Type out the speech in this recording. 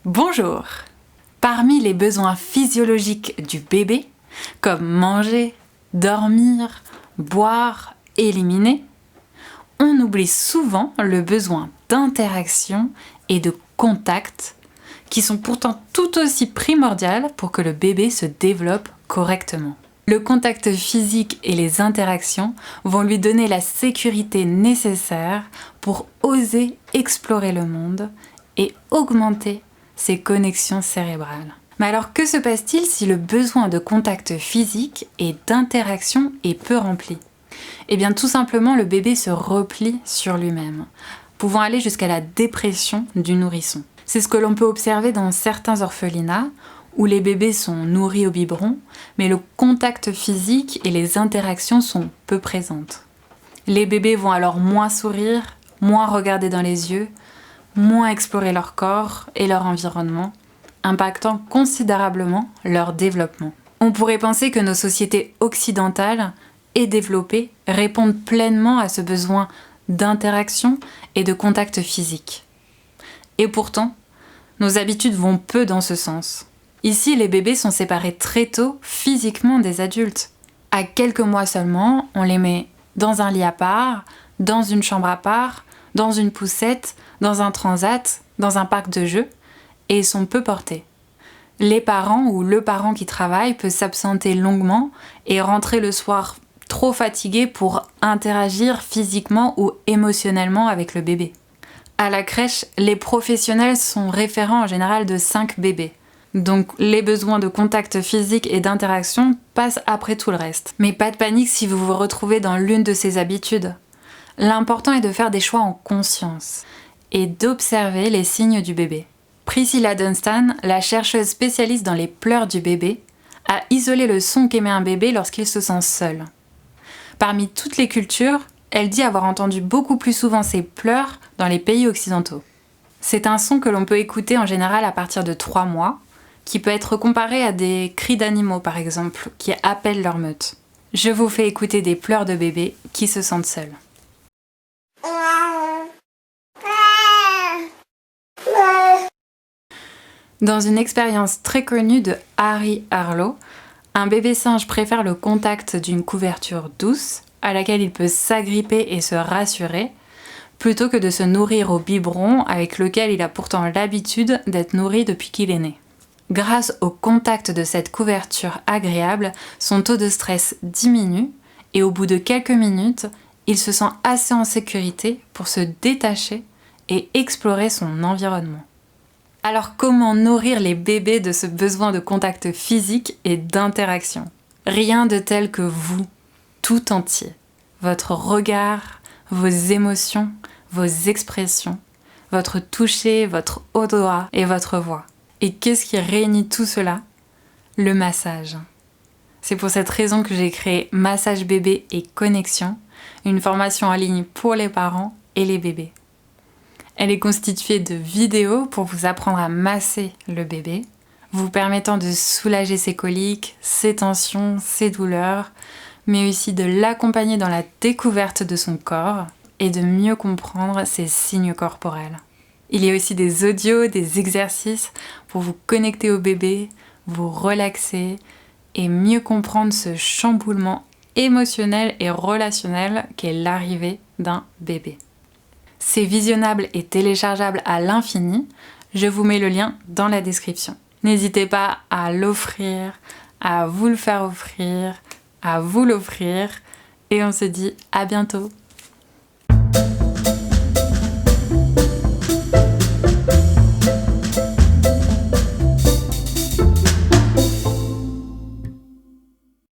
Bonjour! Parmi les besoins physiologiques du bébé, comme manger, dormir, boire, éliminer, on oublie souvent le besoin d'interaction et de contact, qui sont pourtant tout aussi primordiales pour que le bébé se développe correctement. Le contact physique et les interactions vont lui donner la sécurité nécessaire pour oser explorer le monde et augmenter ses connexions cérébrales. Mais alors que se passe-t-il si le besoin de contact physique et d'interaction est peu rempli ? Eh bien tout simplement le bébé se replie sur lui-même, pouvant aller jusqu'à la dépression du nourrisson. C'est ce que l'on peut observer dans certains orphelinats où les bébés sont nourris au biberon, mais le contact physique et les interactions sont peu présentes. Les bébés vont alors moins sourire, moins regarder dans les yeux, moins explorer leur corps et leur environnement, impactant considérablement leur développement. On pourrait penser que nos sociétés occidentales et développées répondent pleinement à ce besoin d'interaction et de contact physique. Et pourtant, nos habitudes vont peu dans ce sens. Ici, les bébés sont séparés très tôt physiquement des adultes. À quelques mois seulement, on les met dans un lit à part, dans une chambre à part, dans une poussette, dans un transat, dans un parc de jeux, et ils sont peu portés. Les parents ou le parent qui travaille peut s'absenter longuement et rentrer le soir trop fatigué pour interagir physiquement ou émotionnellement avec le bébé. À la crèche, les professionnels sont référents en général de 5 bébés. Donc les besoins de contact physique et d'interaction passent après tout le reste. Mais pas de panique si vous vous retrouvez dans l'une de ces habitudes. L'important est de faire des choix en conscience et d'observer les signes du bébé. Priscilla Dunstan, la chercheuse spécialiste dans les pleurs du bébé, a isolé le son qu'émet un bébé lorsqu'il se sent seul. Parmi toutes les cultures, elle dit avoir entendu beaucoup plus souvent ces pleurs dans les pays occidentaux. C'est un son que l'on peut écouter en général à partir de 3 mois, qui peut être comparé à des cris d'animaux par exemple, qui appellent leur meute. Je vous fais écouter des pleurs de bébés qui se sentent seuls. Dans une expérience très connue de Harry Harlow, un bébé singe préfère le contact d'une couverture douce, à laquelle il peut s'agripper et se rassurer, plutôt que de se nourrir au biberon avec lequel il a pourtant l'habitude d'être nourri depuis qu'il est né. Grâce au contact de cette couverture agréable, son taux de stress diminue et au bout de quelques minutes, il se sent assez en sécurité pour se détacher et explorer son environnement. Alors comment nourrir les bébés de ce besoin de contact physique et d'interaction ? Rien de tel que vous, tout entier. Votre regard, vos émotions, vos expressions, votre toucher, votre odorat et votre voix. Et qu'est-ce qui réunit tout cela ? Le massage. C'est pour cette raison que j'ai créé Massage Bébé et Connexion, une formation en ligne pour les parents et les bébés. Elle est constituée de vidéos pour vous apprendre à masser le bébé, vous permettant de soulager ses coliques, ses tensions, ses douleurs, mais aussi de l'accompagner dans la découverte de son corps et de mieux comprendre ses signes corporels. Il y a aussi des audios, des exercices pour vous connecter au bébé, vous relaxer et mieux comprendre ce chamboulement émotionnel et relationnel qu'est l'arrivée d'un bébé. C'est visionnable et téléchargeable à l'infini, je vous mets le lien dans la description. N'hésitez pas à l'offrir, à vous le faire offrir, à vous l'offrir et on se dit à bientôt.